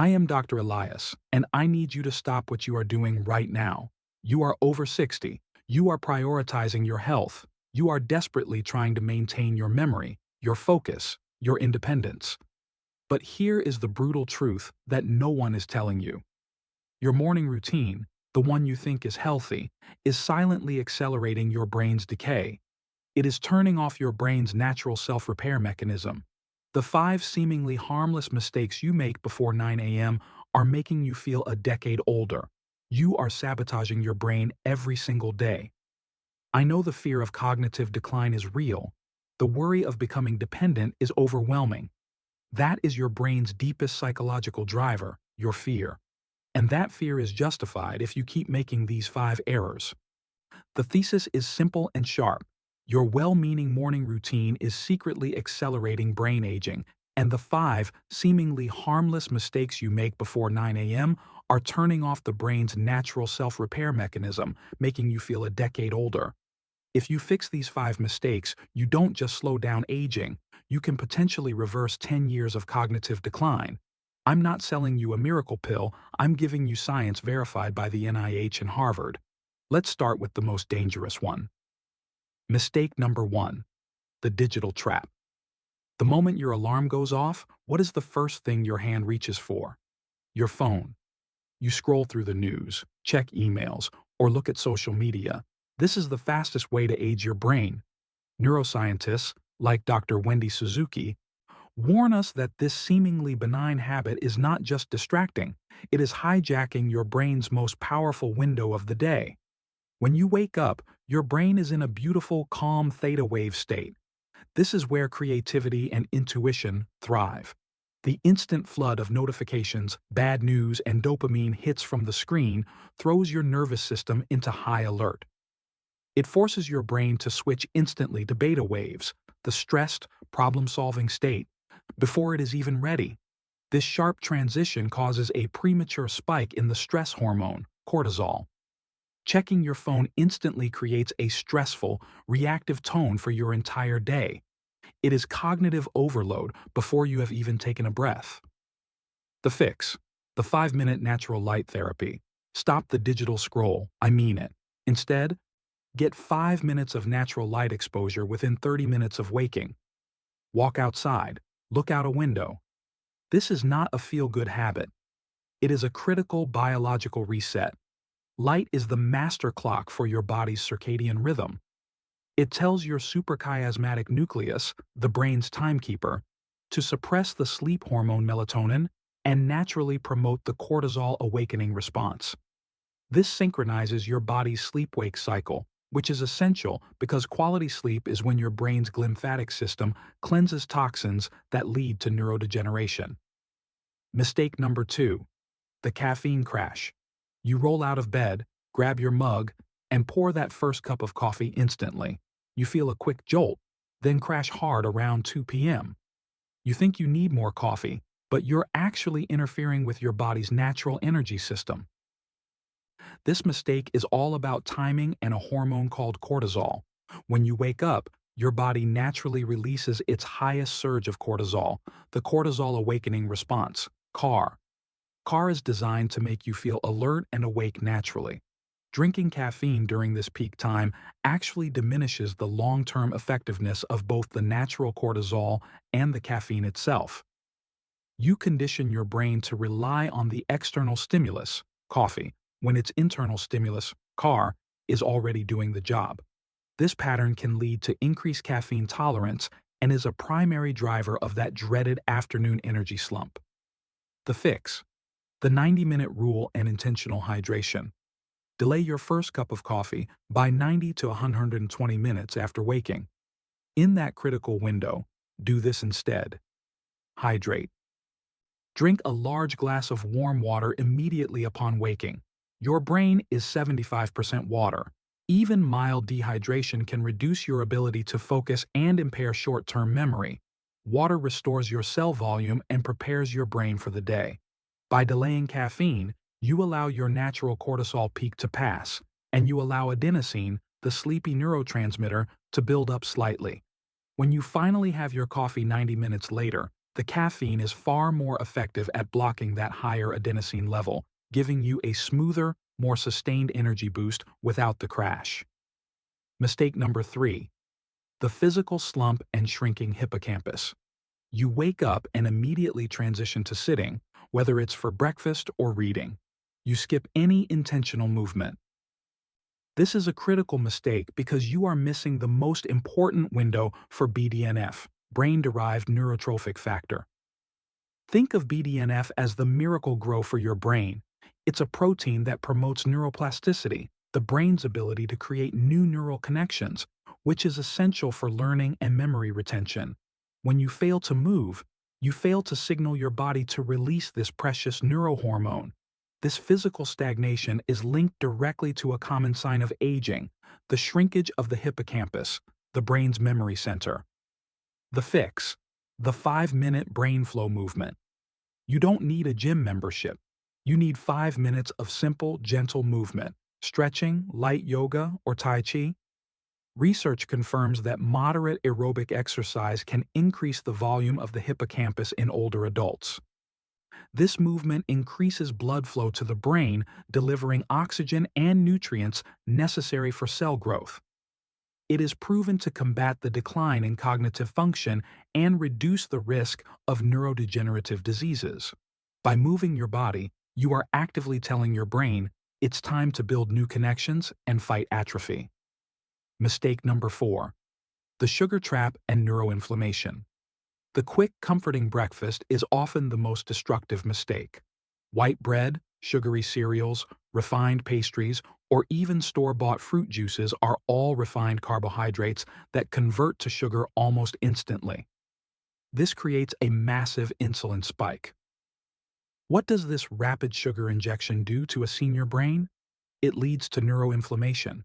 I am Dr. Elias, and I need you to stop what you are doing right now. You are over 60. You are prioritizing your health. You are desperately trying to maintain your memory, your focus, your independence. But here is the brutal truth that no one is telling you. Your morning routine, the one you think is healthy, is silently accelerating your brain's decay. It is turning off your brain's natural self-repair mechanism. The 5 seemingly harmless mistakes you make before 9 a.m. are making you feel a decade older. You are sabotaging your brain every single day. I know the fear of cognitive decline is real. The worry of becoming dependent is overwhelming. That is your brain's deepest psychological driver, your fear. And that fear is justified if you keep making these 5 errors. The thesis is simple and sharp. Your well-meaning morning routine is secretly accelerating brain aging, and the 5 seemingly harmless mistakes you make before 9 a.m. are turning off the brain's natural self-repair mechanism, making you feel a decade older. If you fix these 5 mistakes, you don't just slow down aging, you can potentially reverse 10 years of cognitive decline. I'm not selling you a miracle pill, I'm giving you science verified by the NIH and Harvard. Let's start with the most dangerous one. Mistake number 1. The digital trap. The moment your alarm goes off, what is the first thing your hand reaches for? Your phone. You scroll through the news, check emails, or look at social media. This is the fastest way to age your brain. Neuroscientists, like Dr. Wendy Suzuki, warn us that this seemingly benign habit is not just distracting, it is hijacking your brain's most powerful window of the day. When you wake up, your brain is in a beautiful, calm theta wave state. This is where creativity and intuition thrive. The instant flood of notifications, bad news, and dopamine hits from the screen throws your nervous system into high alert. It forces your brain to switch instantly to beta waves, the stressed, problem-solving state, before it is even ready. This sharp transition causes a premature spike in the stress hormone, cortisol. Checking your phone instantly creates a stressful, reactive tone for your entire day. It is cognitive overload before you have even taken a breath. The fix. The 5-minute natural light therapy. Stop the digital scroll, I mean it. Instead, get 5 minutes of natural light exposure within 30 minutes of waking. Walk outside. Look out a window. This is not a feel-good habit. It is a critical biological reset. Light is the master clock for your body's circadian rhythm. It tells your suprachiasmatic nucleus, the brain's timekeeper, to suppress the sleep hormone melatonin and naturally promote the cortisol awakening response. This synchronizes your body's sleep-wake cycle, which is essential because quality sleep is when your brain's glymphatic system cleanses toxins that lead to neurodegeneration. Mistake number 2. The caffeine crash. You roll out of bed, grab your mug, and pour that first cup of coffee instantly. You feel a quick jolt, then crash hard around 2 p.m. You think you need more coffee, but you're actually interfering with your body's natural energy system. This mistake is all about timing and a hormone called cortisol. When you wake up, your body naturally releases its highest surge of cortisol, the cortisol awakening response, CAR. CAR is designed to make you feel alert and awake naturally. Drinking caffeine during this peak time actually diminishes the long-term effectiveness of both the natural cortisol and the caffeine itself. You condition your brain to rely on the external stimulus, coffee, when its internal stimulus, CAR, is already doing the job. This pattern can lead to increased caffeine tolerance and is a primary driver of that dreaded afternoon energy slump. The fix. The 90-minute rule and intentional hydration. Delay your first cup of coffee by 90 to 120 minutes after waking. In that critical window, do this instead. Hydrate. Drink a large glass of warm water immediately upon waking. Your brain is 75% water. Even mild dehydration can reduce your ability to focus and impair short-term memory. Water restores your cell volume and prepares your brain for the day. By delaying caffeine, you allow your natural cortisol peak to pass, and you allow adenosine, the sleepy neurotransmitter, to build up slightly. When you finally have your coffee 90 minutes later, The caffeine is far more effective at blocking that higher adenosine level, giving you a smoother, more sustained energy boost without the crash. Mistake number 3. The physical slump and shrinking hippocampus. You wake up and immediately transition to sitting, whether it's for breakfast or reading. You skip any intentional movement. This is a critical mistake because you are missing the most important window for BDNF, brain-derived neurotrophic factor. Think of BDNF as the miracle grow for your brain. It's a protein that promotes neuroplasticity, the brain's ability to create new neural connections, which is essential for learning and memory retention. When you fail to move, you fail to signal your body to release this precious neurohormone. This physical stagnation is linked directly to a common sign of aging, the shrinkage of the hippocampus, the brain's memory center. The fix: the 5-minute brain flow movement. You don't need a gym membership. You need 5 minutes of simple, gentle movement, stretching, light yoga, or Tai Chi. Research confirms that moderate aerobic exercise can increase the volume of the hippocampus in older adults. This movement increases blood flow to the brain, delivering oxygen and nutrients necessary for cell growth. It is proven to combat the decline in cognitive function and reduce the risk of neurodegenerative diseases. By moving your body, you are actively telling your brain it's time to build new connections and fight atrophy. Mistake number 4. The sugar trap and neuroinflammation. The quick, comforting breakfast is often the most destructive mistake. White bread, sugary cereals, refined pastries, or even store-bought fruit juices are all refined carbohydrates that convert to sugar almost instantly. This creates a massive insulin spike. What does this rapid sugar injection do to a senior brain? It leads to neuroinflammation.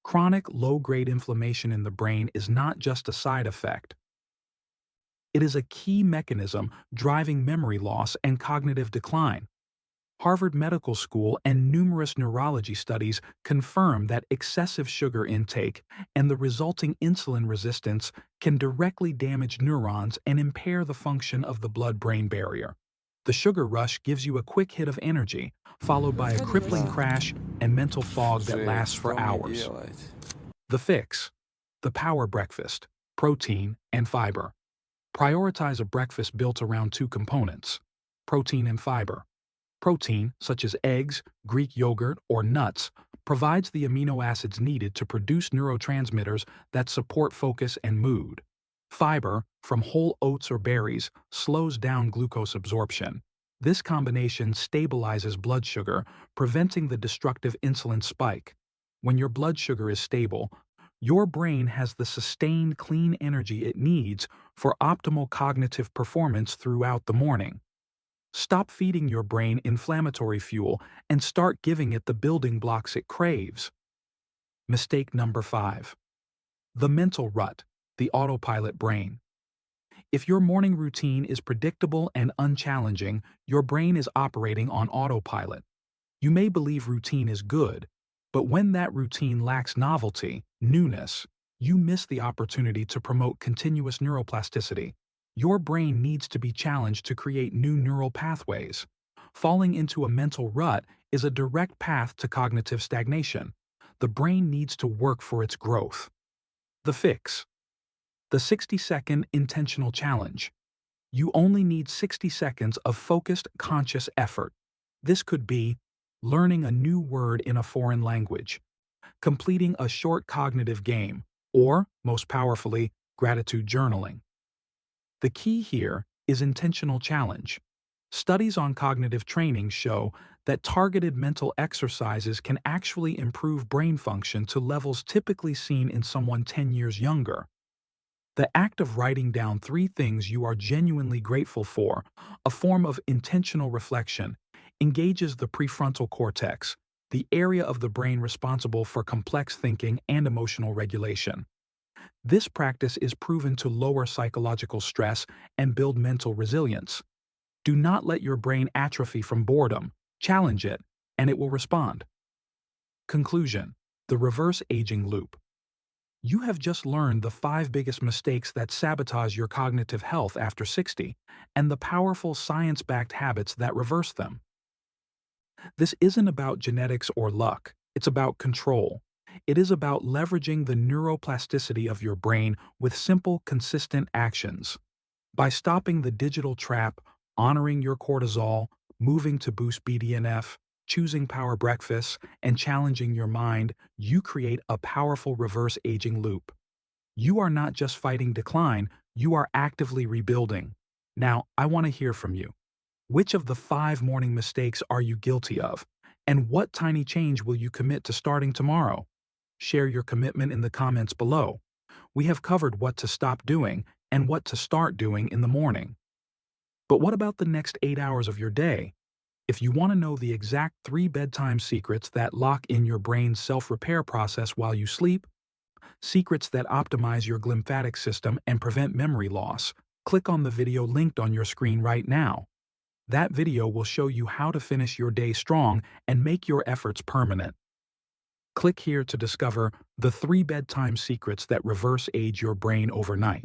Chronic low-grade inflammation in the brain is not just a side effect. It is a key mechanism driving memory loss and cognitive decline. Harvard Medical School and numerous neurology studies confirm that excessive sugar intake and the resulting insulin resistance can directly damage neurons and impair the function of the blood-brain barrier. The sugar rush gives you a quick hit of energy, followed by a crippling crash and mental fog that lasts for hours. The fix: the power breakfast, protein and fiber. Prioritize a breakfast built around 2 components: protein and fiber. Protein, such as eggs, Greek yogurt, or nuts, provides the amino acids needed to produce neurotransmitters that support focus and mood. Fiber, from whole oats or berries, slows down glucose absorption. This combination stabilizes blood sugar, preventing the destructive insulin spike. When your blood sugar is stable, your brain has the sustained clean energy it needs for optimal cognitive performance throughout the morning. Stop feeding your brain inflammatory fuel and start giving it the building blocks it craves. Mistake number 5. The mental rut, the autopilot brain. If your morning routine is predictable and unchallenging, your brain is operating on autopilot. You may believe routine is good, but when that routine lacks novelty, newness, you miss the opportunity to promote continuous neuroplasticity. Your brain needs to be challenged to create new neural pathways. Falling into a mental rut is a direct path to cognitive stagnation. The brain needs to work for its growth. The fix: the 60-second intentional challenge. You only need 60 seconds of focused, conscious effort. This could be learning a new word in a foreign language, completing a short cognitive game, or, most powerfully, gratitude journaling. The key here is intentional challenge. Studies on cognitive training show that targeted mental exercises can actually improve brain function to levels typically seen in someone 10 years younger. The act of writing down 3 things you are genuinely grateful for, a form of intentional reflection, engages the prefrontal cortex, the area of the brain responsible for complex thinking and emotional regulation. This practice is proven to lower psychological stress and build mental resilience. Do not let your brain atrophy from boredom. Challenge it, and it will respond. Conclusion: the reverse aging loop. You have just learned the 5 biggest mistakes that sabotage your cognitive health after 60 and the powerful science-backed habits that reverse them. This isn't about genetics or luck, it's about control. It is about leveraging the neuroplasticity of your brain with simple, consistent actions. By stopping the digital trap, honoring your cortisol, moving to boost BDNF, choosing power breakfasts, and challenging your mind, you create a powerful reverse aging loop. You are not just fighting decline, you are actively rebuilding. Now, I want to hear from you. Which of the 5 morning mistakes are you guilty of? And what tiny change will you commit to starting tomorrow? Share your commitment in the comments below. We have covered what to stop doing and what to start doing in the morning. But what about the next 8 hours of your day? If you want to know the exact 3 bedtime secrets that lock in your brain's self-repair process while you sleep, secrets that optimize your glymphatic system and prevent memory loss, click on the video linked on your screen right now. That video will show you how to finish your day strong and make your efforts permanent. Click here to discover the 3 bedtime secrets that reverse age your brain overnight.